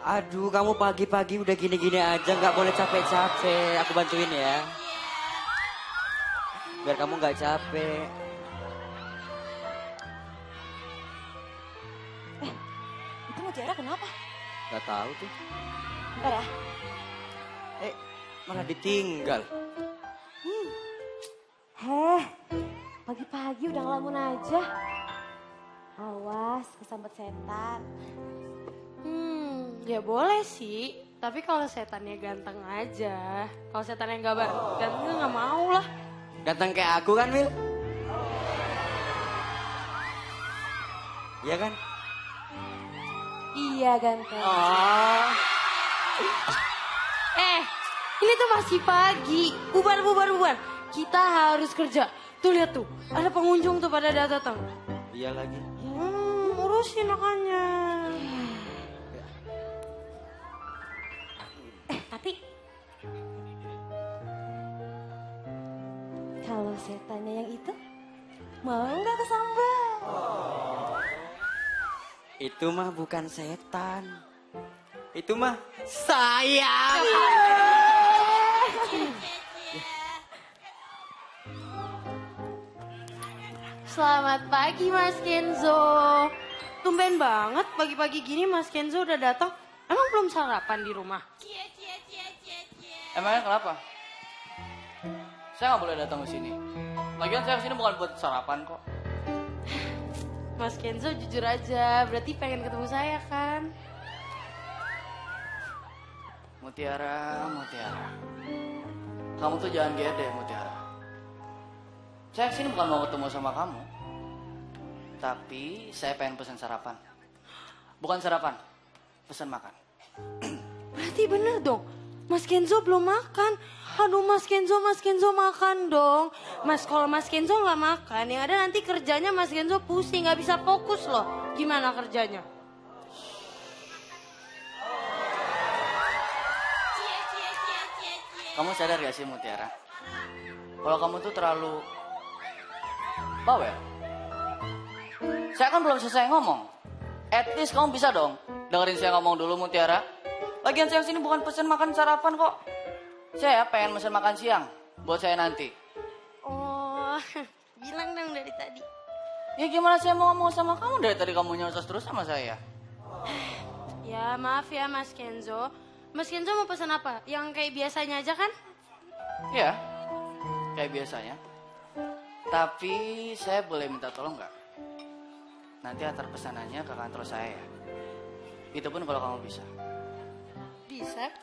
Aduh, kamu pagi-pagi udah gini-gini aja, nggak boleh capek-capek. Aku bantuin ya, biar kamu nggak capek. Itu Mutiara kenapa? Nggak tahu tuh. Bentar ya. Malah ditinggal. Heh, pagi-pagi udah ngelamun aja. Awas, kesambet setan. Ya boleh sih. Tapi kalau setannya ganteng aja. Kalau setannya nggak ganteng nggak mau lah. Ganteng kayak aku kan, Wil? Iya kan? Iya ganteng. Oh. Ini tuh masih pagi. Bubar. Kita harus kerja. Tuh lihat tuh, ada pengunjung tuh pada datang. Iya lagi. Urusin makanya. Tapi kalau setannya yang itu, mau nggak kesambet? Itu mah bukan setan. Itu mah sayang. Selamat pagi Mas Kenzo. Tumben banget pagi-pagi gini Mas Kenzo udah datang. Emang belum sarapan di rumah? Emangnya kenapa? Saya nggak boleh datang ke sini. Lagian saya kesini bukan buat sarapan kok. Mas Kenzo jujur aja, berarti pengen ketemu saya kan? Mutiara. Kamu tuh jangan gede, Mutiara. Saya kesini bukan mau ketemu sama kamu. Tapi saya pengen pesan sarapan. Bukan sarapan, pesan makan. Berarti bener dong, Mas Kenzo belum makan. Aduh Mas Kenzo makan dong. Kalau Mas Kenzo nggak makan, yang ada nanti kerjanya Mas Kenzo pusing, nggak bisa fokus loh. Gimana kerjanya? Kamu sadar gak sih Mutiara? Kalau kamu tuh terlalu bawel. Saya kan belum selesai ngomong. At least kamu bisa dong dengerin saya ngomong dulu Mutiara. Lagian saya sini bukan pesen makan sarapan kok. Saya pengen pesen makan siang buat saya nanti. Oh, bilang dong dari tadi. Ya gimana saya mau ngomong sama kamu dari tadi kamu nyosot terus sama saya. Ya maaf ya Mas Kenzo. Mas Kenzo mau pesan apa? Yang kayak biasanya aja kan? Ya, kayak biasanya. Tapi saya boleh minta tolong nggak? Nanti antar pesanannya ke kantor saya ya. Itu pun kalau kamu bisa.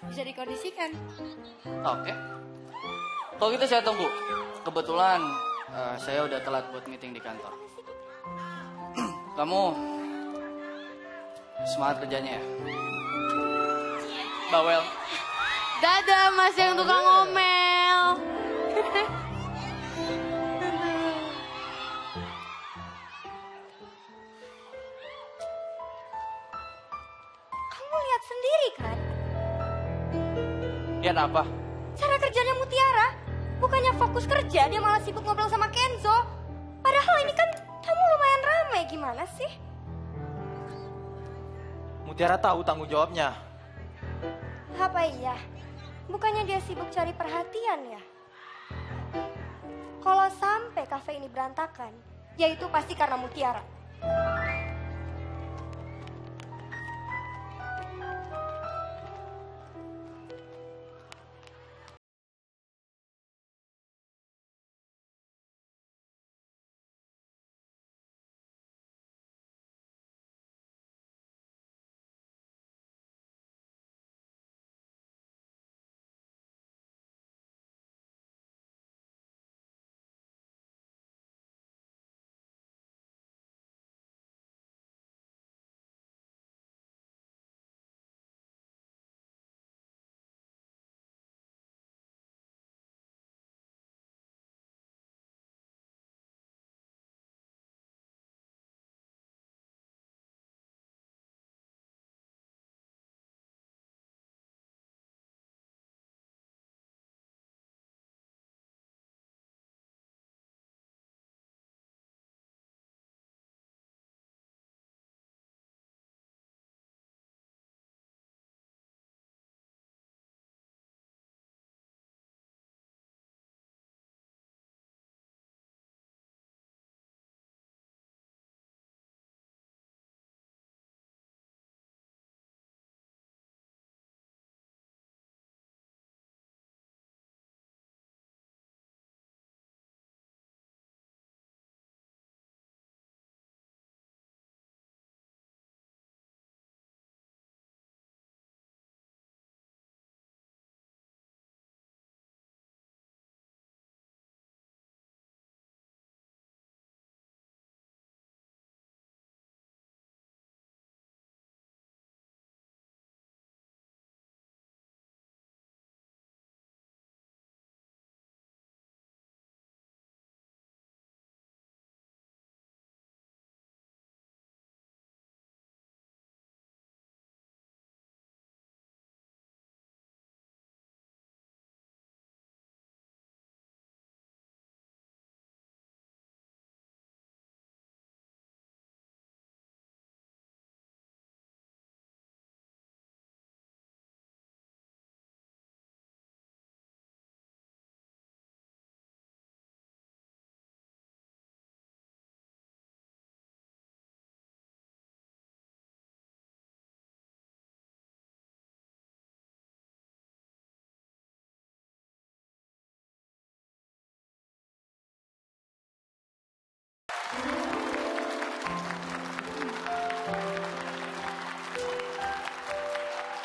Bisa dikondisikan. Oke. Kalau gitu saya tunggu. Kebetulan saya udah telat buat meeting di kantor. Kamu semangat kerjanya ya. Bawel. Dadah Mas yang tukang ngomel. Kamu lihat sendiri kan? Lihat apa? Cara kerjanya Mutiara. Bukannya fokus kerja, dia malah sibuk ngobrol sama Kenzo. Padahal ini kan kamu lumayan ramai, gimana sih? Mutiara tahu tanggung jawabnya. Apa iya? Bukannya dia sibuk cari perhatian ya? Kalau sampai kafe ini berantakan, ya itu pasti karena Mutiara.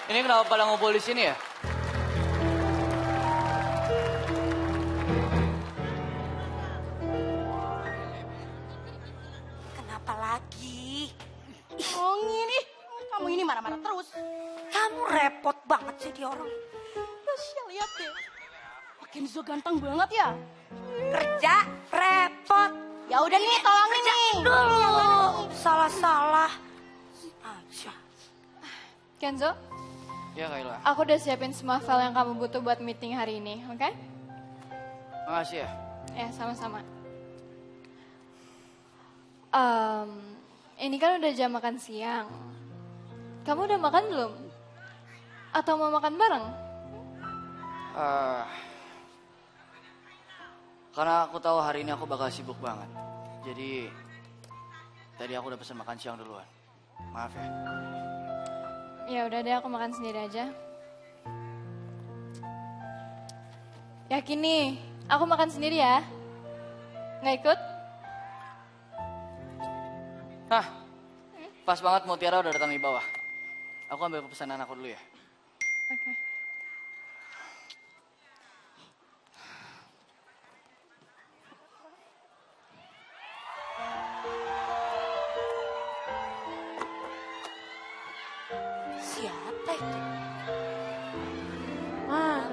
Ini kenapa pada ngumpul di sini ya? Kenapa lagi? Oh ini, kamu ini marah-marah terus. Kamu repot banget sih dia orang. Tasya lihat deh. Kenzo ganteng banget ya. Kerja repot. Ya udah nih, tolongin nih. Dulu. Salah-salah. Aja. Kenzo, Ya Kayla. aku udah siapin semua file yang kamu butuh buat meeting hari ini, oke? Makasih ya. Ya, sama-sama. Ini kan udah jam makan siang. Kamu udah makan belum? Atau mau makan bareng? Karena aku tahu hari ini aku bakal sibuk banget. Jadi tadi aku udah pesan makan siang duluan. Maaf ya. Ya udah deh, aku makan sendiri aja. Yakin nih, aku makan sendiri ya? Nggak ikut? Hah, pas banget Mutiara udah datang di bawah. Aku ambil pesanan aku dulu ya. Oke. Siapa itu?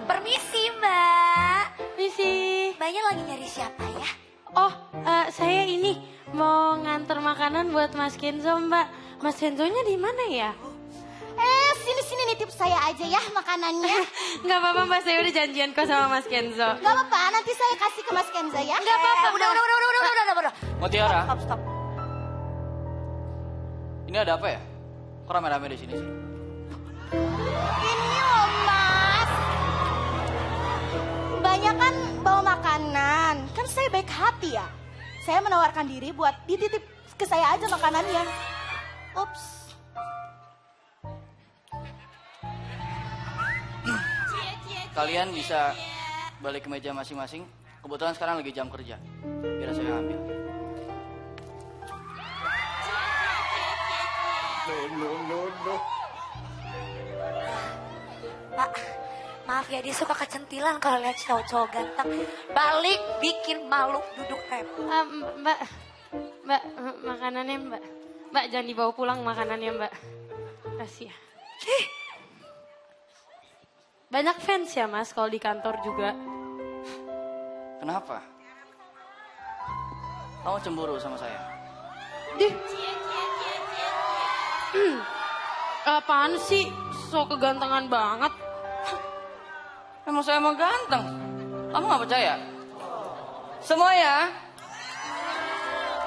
Permisi. Permisi mbak. Misi. Mbaknya lagi nyari siapa ya? Oh, saya ini mau nganter makanan buat Mas Kenzo, Mbak. Mas Kenzonya di mana ya? Sini nitip saya aja ya makanannya. Nggak apa-apa, Mbak. Saya udah janjian kok sama Mas Kenzo. Gak apa-apa, nanti saya kasih ke Mas Kenzo ya. Enggak apa-apa. Udah. Mutiara, Stop. ini ada apa ya? Kok rame-rame di sini sih? Ini loh Mas. Banyak kan bawa makanan. Kan saya baik hati ya. Saya menawarkan diri buat dititip ke saya aja makanannya. Ups. Kalian bisa balik ke meja masing-masing. Kebetulan sekarang lagi jam kerja. Biar saya ambil. Pak, maaf ya dia suka kecentilan kalau lihat cowok-cowok ganteng. Balik bikin malu duduk repot. Mbak, makanannya Mbak. Mbak, jangan dibawa pulang makanannya Mbak. Kasih ya. Banyak fans ya Mas kalau di kantor juga. Kenapa? Kamu cemburu sama saya? Apaan sih? So kegantengan banget. Emang saya emang ganteng. Kamu gak percaya? Semuanya,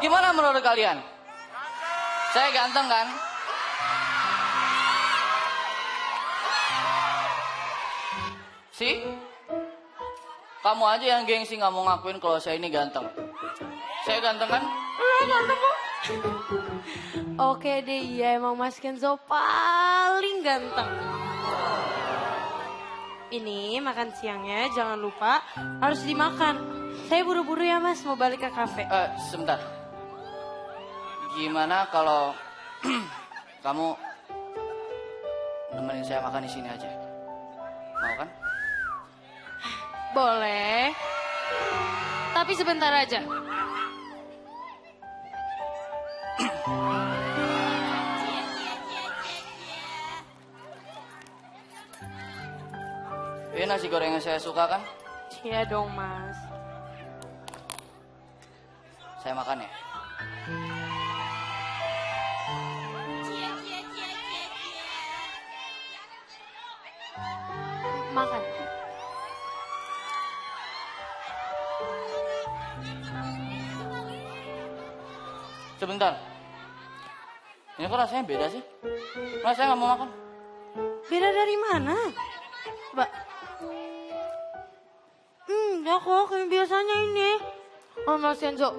gimana menurut kalian? Saya ganteng kan? Kamu aja yang gengsi gak mau ngakuin kalau saya ini ganteng. Saya ganteng kan? Ganteng kok. Oke deh, iya emang Mas Kenzo paling ganteng. Ini makan siangnya jangan lupa harus dimakan. Saya buru-buru ya Mas, mau balik ke kafe. Sebentar. Gimana kalau kamu nemenin saya makan di sini aja? Mau kan? Boleh. Tapi sebentar aja. Ini nasi goreng yang saya suka kan? Iya dong Mas. Saya makan ya. Makan. Sebentar. Ini kok rasanya beda sih? Mas, saya nggak mau makan. Beda dari mana? Mbak. Ya kok kayak biasanya ini. Oh Mas Kenzo,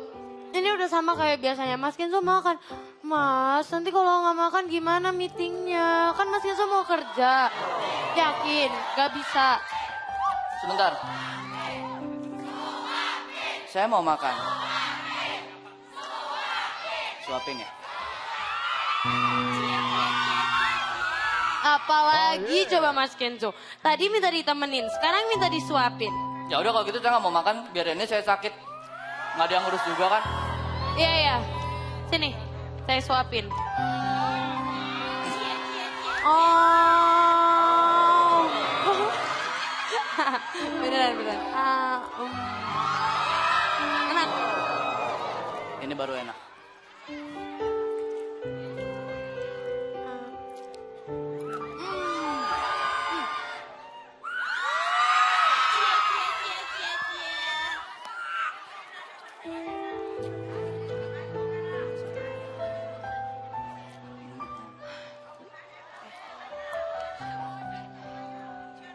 ini udah sama kayak biasanya. Mas Kenzo makan. Mas, nanti kalau nggak makan gimana meetingnya? Kan Mas Kenzo mau kerja. Yakin, gak bisa. Sebentar. Saya mau makan. Suapin ya. Apalagi coba Mas Kenzo. Tadi minta ditemenin, sekarang minta disuapin. Ya udah kalau gitu saya nggak mau makan, biar ini saya sakit. Nggak ada yang ngurus juga kan? Iya, iya. Sini, saya suapin. Oh. Beneran. Enak. Ini baru enak.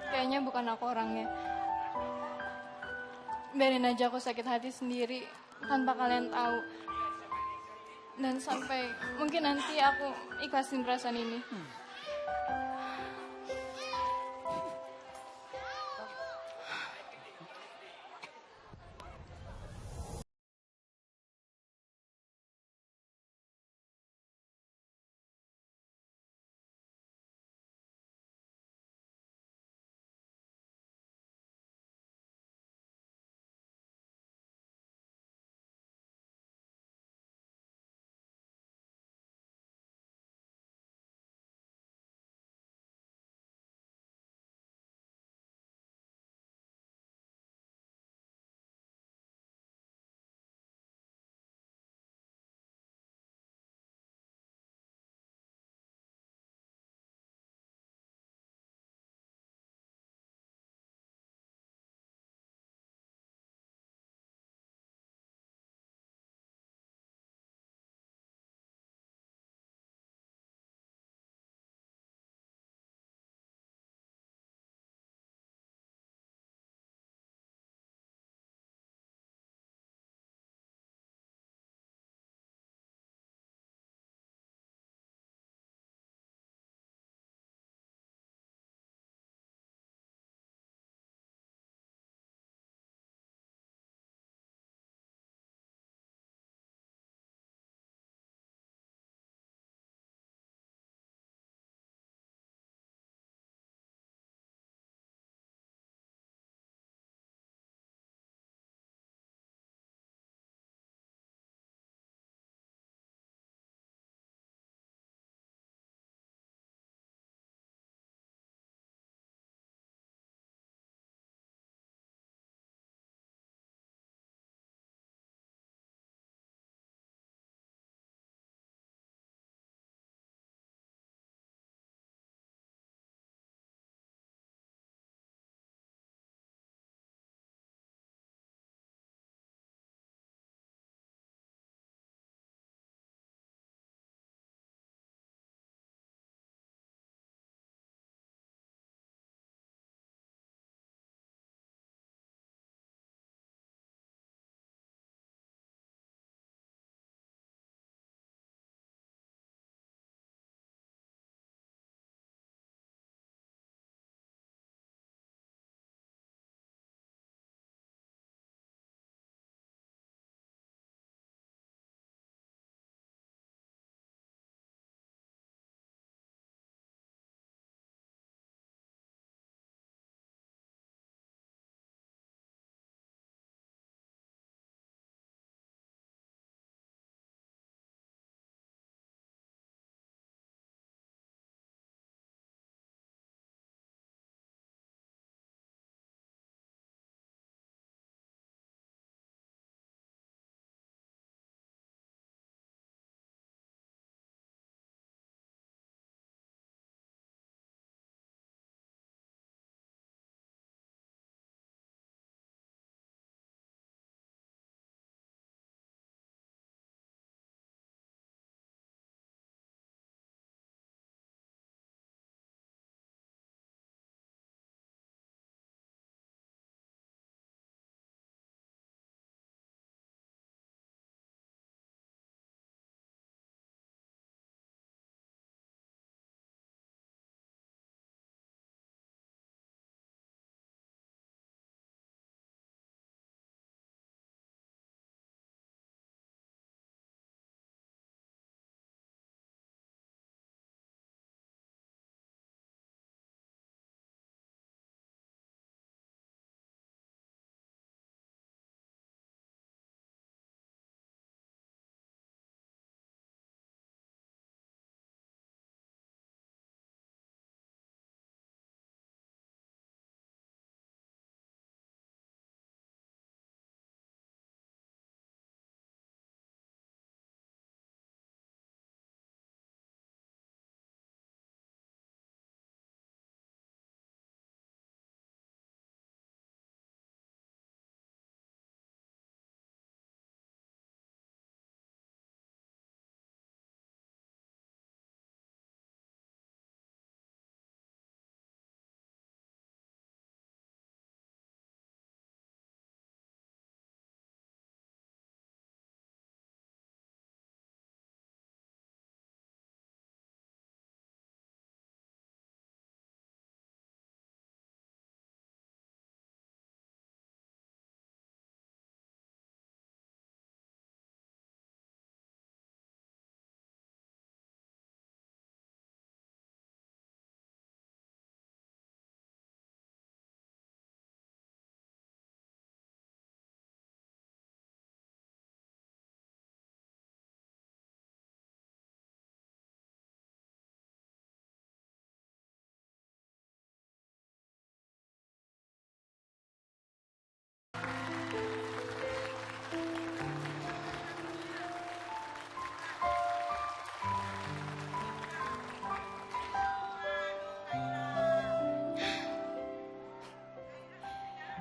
Kayaknya bukan aku orangnya. Biarin aja aku sakit hati sendiri tanpa kalian tahu. Dan sampai mungkin nanti aku ikhlasin perasaan ini.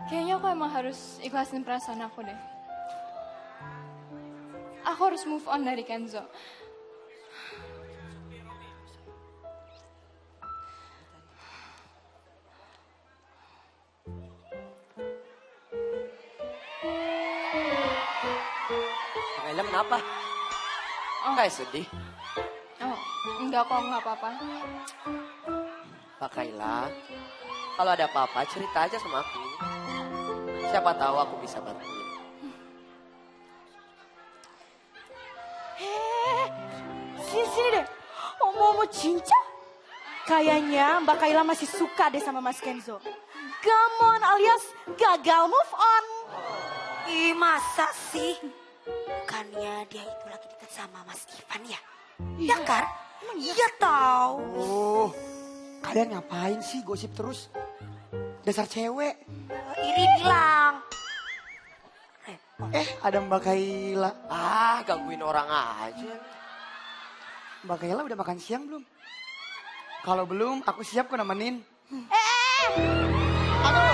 Kayaknya aku emang harus ikhlasin perasaan aku deh. Aku harus move on dari Kenzo. Kak Ella kenapa? Kayak sedih. Oh, enggak kok, enggak apa-apa. Kak Kaila, kalau ada apa-apa cerita aja sama aku. Siapa tahu aku bisa bantuin. Sini deh. Omo cinca. Kayaknya Mbak Kaila masih suka deh sama Mas Kenzo. Gamon alias gagal move on. Ih, masa sih? Bukannya dia itu lagi deket sama Mas Ivan ya? Ya kan? Iya tahu. Oh, kalian ngapain sih gosip terus? Dasar cewek. Iri bilang. Ada Mbak Kaila. Ah, gangguin orang aja. Mbak Kaila udah makan siang belum? Kalau belum, aku siap kok nemenin.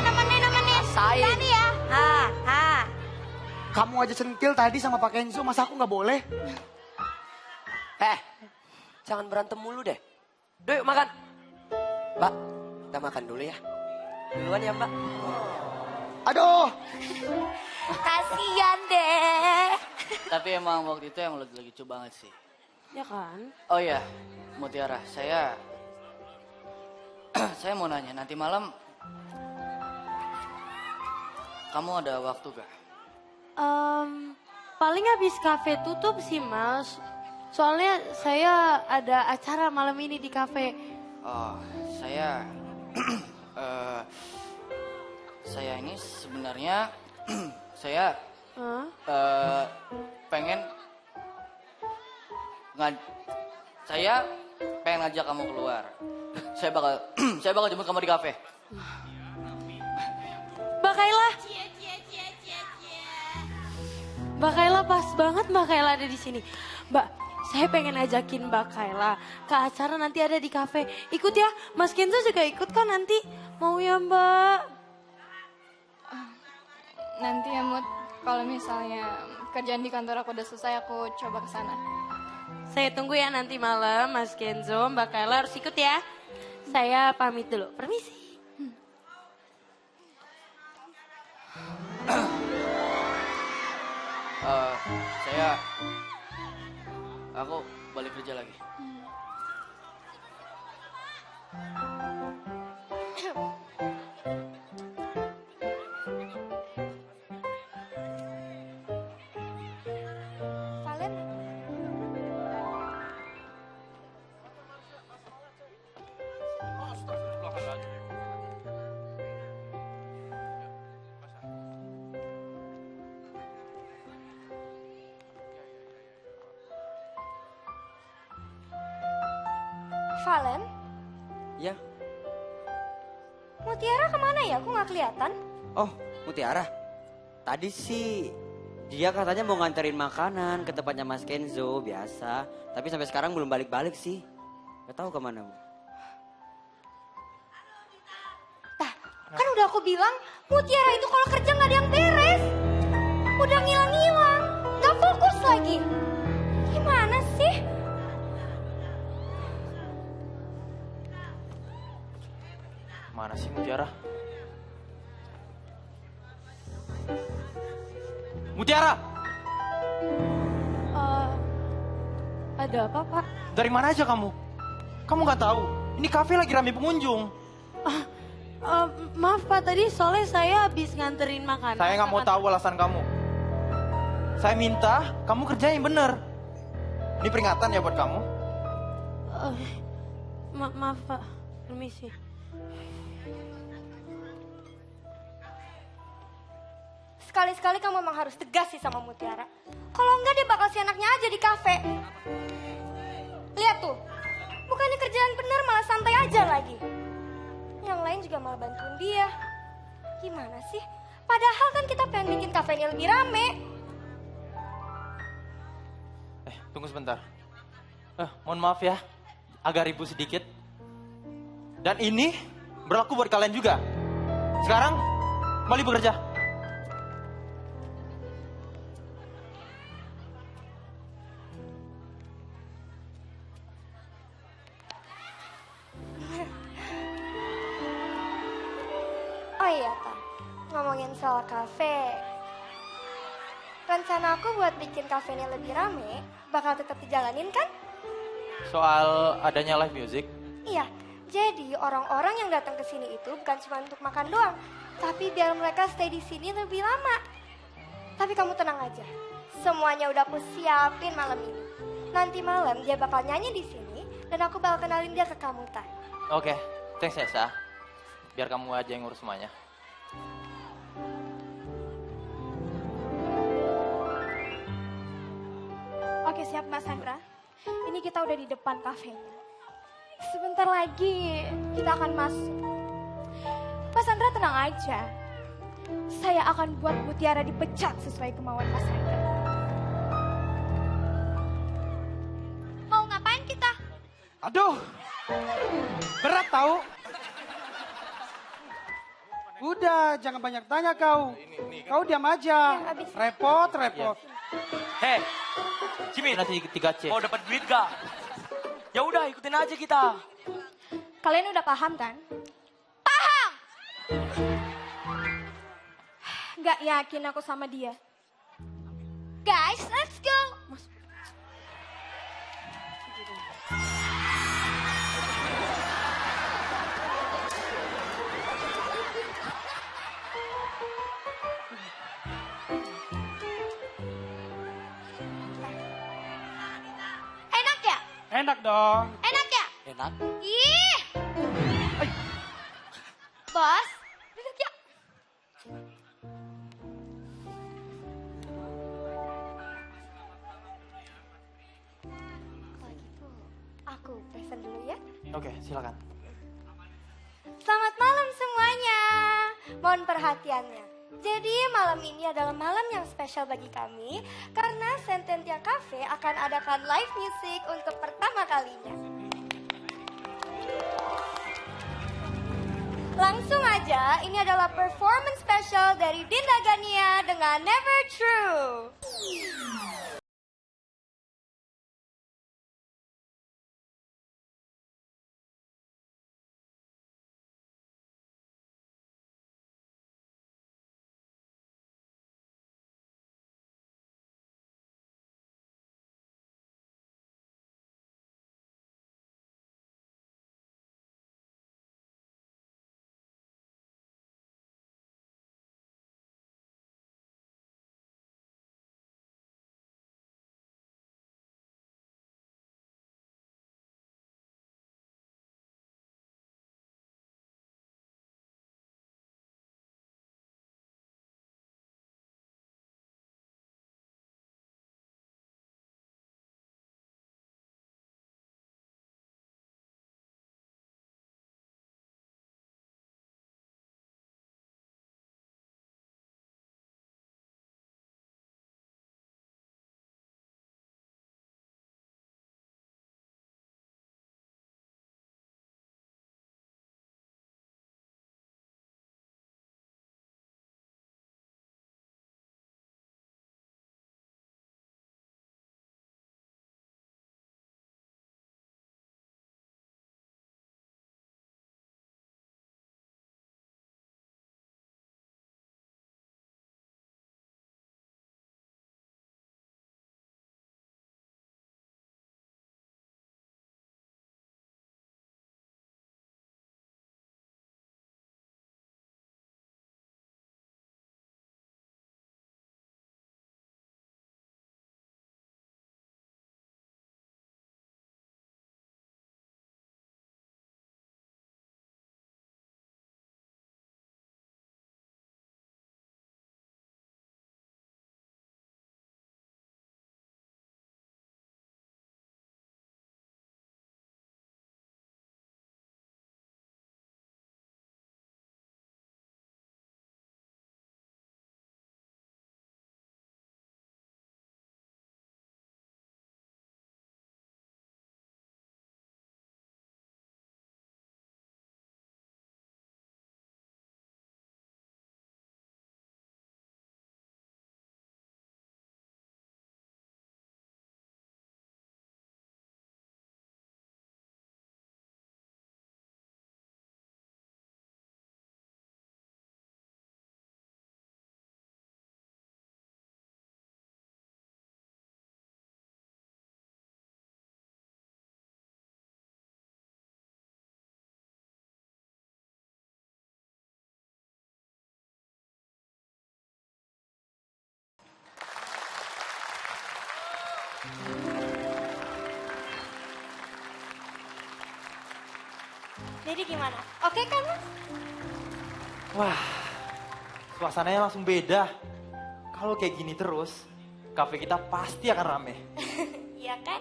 Nemenin. Rasain. Tadi ya. Kamu aja sentil tadi sama Pak Kenzo, masa aku nggak boleh? Jangan berantem mulu deh. Yuk makan. Mbak, kita makan dulu ya. Duluan ya Mbak. Aduh, Kasian deh. Tapi emang waktu itu yang lagi lucu banget sih. Ya kan? Oh iya, Mutiara, saya mau nanya, nanti malam kamu ada waktu gak? Paling habis kafe tutup sih Mas. Soalnya saya ada acara malam ini di kafe. Oh, saya saya ini sebenarnya saya pengen saya pengen ngajak kamu keluar. Saya bakal jemput kamu di kafe. Mbak Kaila. Mbak Kaila pas banget Mbak Kaila ada di sini. Mbak, saya pengen ajakin Mbak Kaila ke acara nanti ada di kafe. Ikut ya, Mas Kenzo juga ikut kan nanti. Mau ya Mbak? Nanti ya Mut, kalau misalnya kerjaan di kantor aku udah selesai, aku coba ke sana. Saya tunggu ya nanti malam Mas Kenzo, Mbak Kaila harus ikut ya. Saya pamit dulu, permisi. Aku balik kerja lagi. Valen, Valen, Ya. Mutiara kemana ya? Aku nggak kelihatan. Oh, Mutiara. Tadi sih dia katanya mau nganterin makanan ke tempatnya Mas Kenzo biasa. Tapi sampai sekarang belum balik-balik sih. Gak tahu kemana. Kan udah aku bilang, Mutiara itu kalau kerja nggak ada yang beres. Udah ngilang-ngilang, nggak fokus lagi. Gimana sih? Mana sih Mutiara? Mutiara! Ada apa Pak? Dari mana aja kamu? Kamu nggak tahu? Ini kafe lagi rame pengunjung. Maaf Pak, tadi soalnya saya habis nganterin makanan. Saya nggak mau tahu alasan kamu. Saya minta kamu kerja yang bener. Ini peringatan ya buat kamu. Maaf Pak, permisi. Sekali-sekali kamu memang harus tegas sih sama Mutiara. Kalau enggak dia bakal seenaknya aja di kafe. Lihat tuh, bukannya kerjaan bener malah santai aja lagi. Yang lain juga malah bantuin dia. Gimana sih? Padahal kan kita pengen bikin kafenya lebih rame. Tunggu sebentar. Mohon maaf ya, agak ribut sedikit. Dan ini berlaku buat kalian juga. Sekarang, Kembali bekerja. Oh iya, Tan. Ngomongin soal kafe. Rencana aku buat bikin kafenya lebih rame, bakal tetap dijalanin kan? Soal adanya live music. Iya, jadi orang-orang yang datang ke sini itu bukan cuma untuk makan doang, tapi biar mereka stay di sini lebih lama. Tapi kamu tenang aja, semuanya udah aku siapin malam ini. Nanti malam dia bakal nyanyi di sini dan aku bakal kenalin dia ke kamu, Tan. Oke, thanks ya, Sa. Biar kamu aja yang ngurus semuanya. Oke, siap Mas Hendra. Ini kita udah di depan kafenya. Sebentar lagi kita akan masuk. Mas Hendra tenang aja. Saya akan buat Mutiara dipecat sesuai kemauan Mas Hendra. Mau ngapain kita? Aduh, berat tahu. Udah, jangan banyak tanya kau. Kau diam aja. Repot, repot. Hei, Jimin, Nanti 3C. mau dapat duit gak? Ya udah ikutin aja kita. Kalian udah paham kan? Gak yakin aku sama dia. Guys, let's go. Enak ya? Enak dong. Enak ya? Enak. Ih. Bos, duduk ya. Kalau gitu, aku present dulu ya. Oke, silakan. Selamat malam semuanya. Mohon perhatiannya. Jadi malam ini adalah malam yang spesial bagi kami karena Sententia Cafe akan adakan live music untuk pertama kalinya. Langsung aja, ini adalah performance special dari Dinda Gania dengan Never True. Jadi gimana? Oke kan Mas? Wah, suasananya langsung beda. Kalau kayak gini terus, kafe kita pasti akan rame. Iya kan?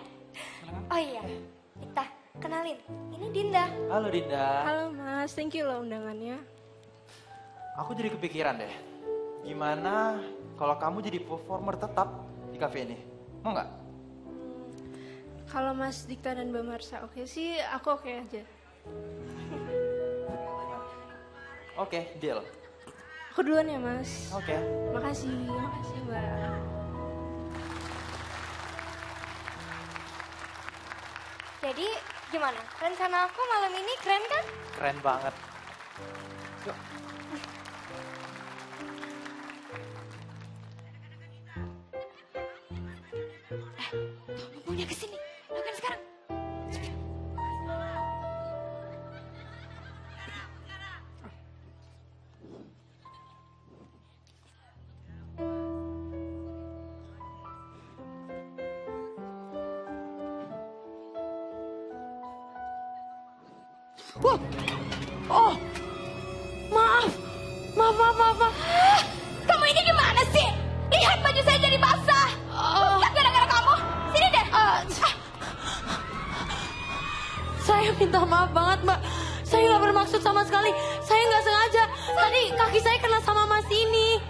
Oh iya, kita kenalin. Ini Dinda. Halo Dinda. Halo Mas, thank you loh undangannya. Aku jadi kepikiran deh. Gimana kalau kamu jadi performer tetap di kafe ini? Mau nggak? Kalau Mas Dika dan Mbak Marsha oke sih, aku oke aja. Oke, deal. Aku duluan ya Mas. Oke. Makasih Mbak. Jadi gimana? Rencana aku malam ini keren kan? Keren banget. Yuk. Punya kesini. Lakukan sekarang. Wah, oh, maaf. Kamu ini gimana sih? Lihat baju saya jadi basah. Rusak gara-gara kamu. Sini deh. Saya minta maaf banget Mbak. Saya nggak bermaksud sama sekali. Saya nggak sengaja. Tadi kaki saya kena sama Mas ini.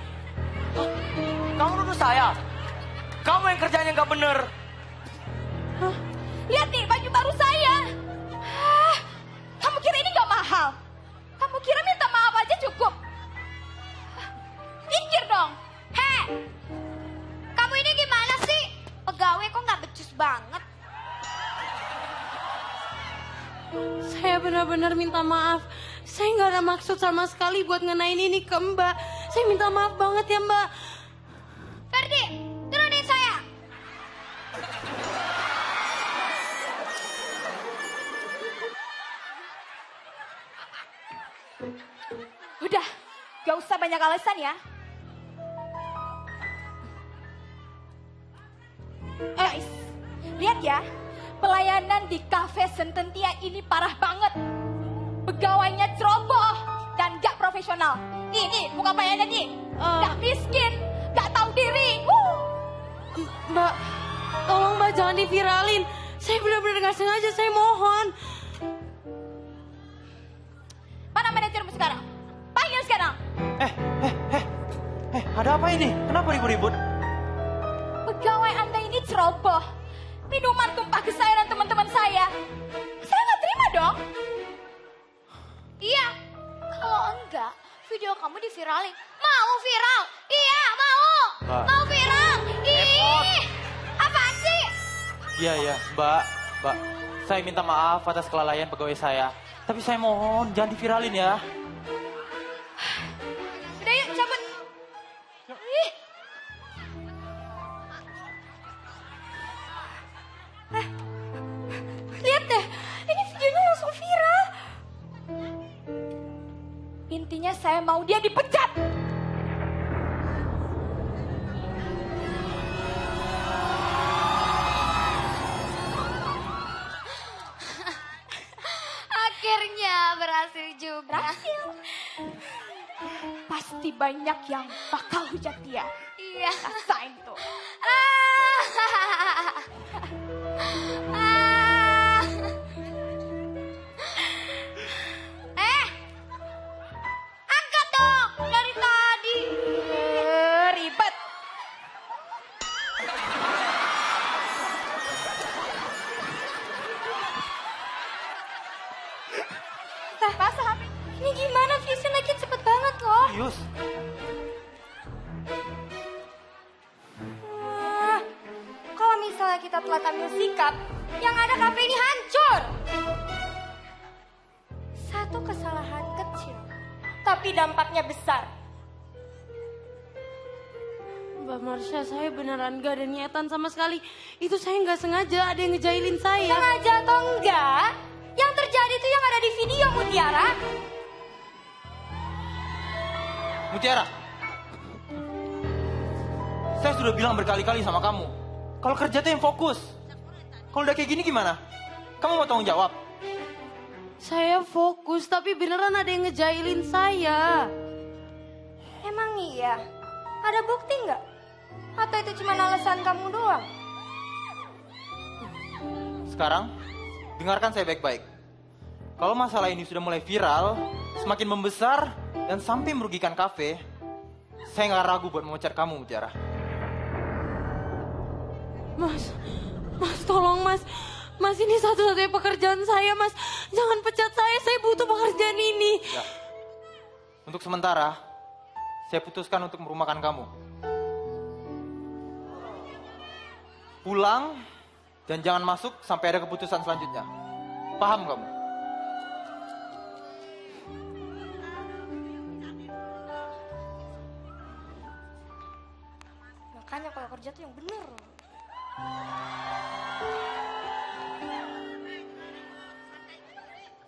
Kamu nuduh saya? Kamu yang kerjanya nggak bener. Lihat nih baju baru saya. Kamu kira ini gak mahal? Kamu kira minta maaf aja cukup? Pikir dong. Kamu ini gimana sih? Pegawai kok gak becus banget? Saya benar-benar minta maaf. Saya nggak ada maksud sama sekali buat ngenain ini ke Mbak. Saya minta maaf banget ya Mbak. Ferdi, turunin saya. Udah, gak usah banyak alasan ya. Guys, lihat ya. Pelayanan di Cafe Sententia ini parah banget. Pegawainya ceroboh dan gak profesional. Nih, bukan pelayanan nih. Gak miskin, gak tahu diri. Mbak, tolong Mbak jangan diviralin. Saya benar-benar nggak sengaja, saya mohon. Mana manajermu sekarang? Panggil sekarang. Ada apa ini? Kenapa ribut-ribut? Pegawai Anda ini ceroboh. Minuman tumpah ke saya dan teman-teman saya. Saya nggak terima dong. Iya. Kalau enggak, video kamu diviralin. Mau viral? Iya, mau. Mbak. Mau viral? Ih, apaan sih? Iya, Mbak. Saya minta maaf atas kelalaian pegawai saya. Tapi saya mohon jangan diviralin ya. Udah yuk, cabut. Ih. Lihat deh, ini videonya langsung viral. Intinya saya mau dia dipecat. Akhirnya berhasil juga. Berhasil. Pasti banyak yang bakal hujat dia. Iya. Rasain tuh. Angkat dong dari tadi. Ribet. Pasah. Ini gimana viewsnya naiknya cepet banget loh. Serius? Kalau misalnya kita telat ambil sikap, yang ada kafe ini hancur. Satu kesalahan kecil, tapi dampaknya besar. Mbak Marsha, saya beneran gak ada niatan sama sekali. Itu saya nggak sengaja, ada yang ngejailin saya. Sengaja atau enggak, yang terjadi itu yang ada di video Mutiara. Mutiara. Saya sudah bilang berkali-kali sama kamu. Kalau kerja tuh yang fokus. Kalau udah kayak gini gimana? Kamu mau tanggung jawab? Saya fokus, tapi beneran ada yang ngejailin saya. Emang iya? Ada bukti nggak? Atau itu cuma alasan kamu doang? Sekarang, dengarkan saya baik-baik. Kalau masalah ini sudah mulai viral, semakin membesar, dan sampai merugikan kafe, saya nggak ragu buat memecat kamu, Mutiara. Mas tolong mas. Mas ini satu-satunya pekerjaan saya mas. Jangan pecat saya butuh pekerjaan ini. Ya. Untuk sementara, saya putuskan untuk merumahkan kamu. Pulang, dan jangan masuk sampai ada keputusan selanjutnya. Paham kamu? Makanya kalau kerja tuh yang bener.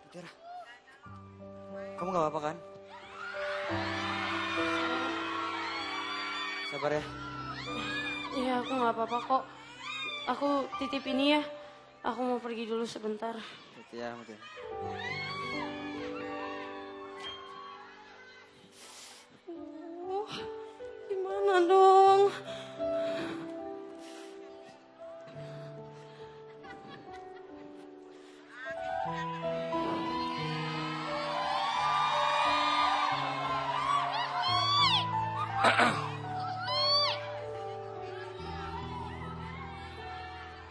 Mutiara, kamu gak apa-apa kan? Sabar ya. Iya aku gak apa-apa kok. Aku titip ini ya. Aku mau pergi dulu sebentar. Ya, Mutiara. Gimana dong?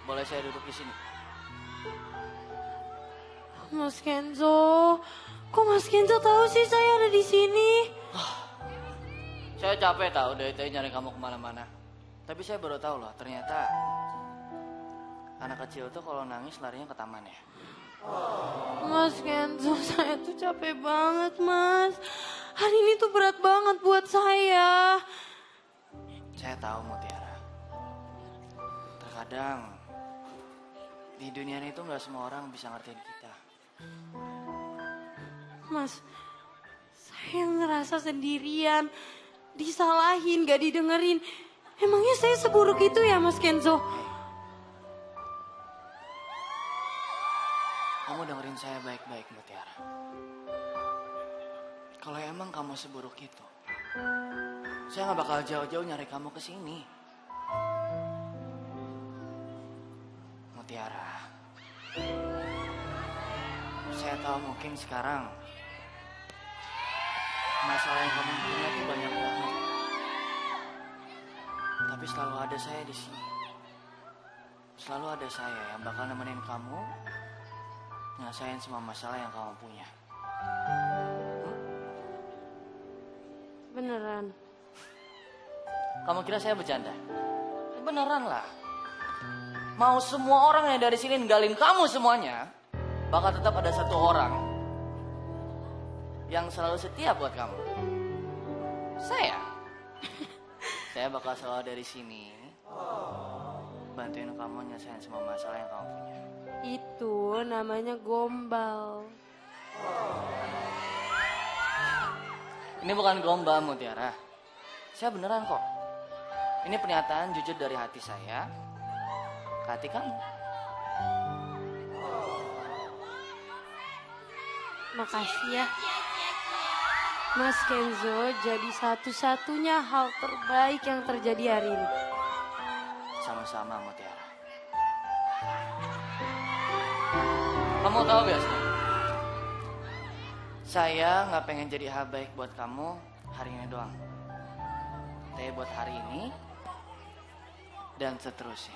Boleh saya duduk di sini? Mas Kenzo, kok Mas Kenzo tahu sih saya ada di sini? Saya capek tahu dari tadi nyari kamu kemana-mana. Tapi saya baru tahu loh, ternyata anak kecil tuh kalau nangis larinya ke taman ya. Mas Kenzo, saya tuh capek banget mas. Hari ini tuh berat banget buat saya. Saya tahu Mutiara. Terkadang di dunia ini tuh nggak semua orang bisa ngertiin kita. Mas, saya ngerasa sendirian, disalahin, gak didengerin. Emangnya saya seburuk itu ya Mas Kenzo? Kamu dengerin saya baik-baik Mutiara. Kalau emang kamu seburuk itu, saya nggak bakal jauh-jauh nyari kamu ke sini. Mutiara, saya tahu mungkin sekarang masalah yang kamu punya itu banyak banget. Tapi selalu ada saya di sini. Selalu ada saya yang bakal nemenin kamu nyelesain semua masalah yang kamu punya. Beneran. Kamu kira saya bercanda? Beneran lah. Mau semua orang yang dari sini ninggalin kamu semuanya, bakal tetap ada satu orang yang selalu setia buat kamu. Saya. Saya bakal selalu dari sini bantuin kamu nyelesain semua masalah yang kamu punya. Itu namanya gombal. Ini bukan gombal Mutiara. Saya beneran kok. Ini pernyataan jujur dari hati saya ke hati kamu. Makasih ya. Mas Kenzo jadi satu-satunya hal terbaik yang terjadi hari ini. Sama-sama Mutiara. Kamu tahu gak sih? Saya gak pengen jadi hal baik buat kamu hari ini doang. Tapi buat hari ini dan seterusnya.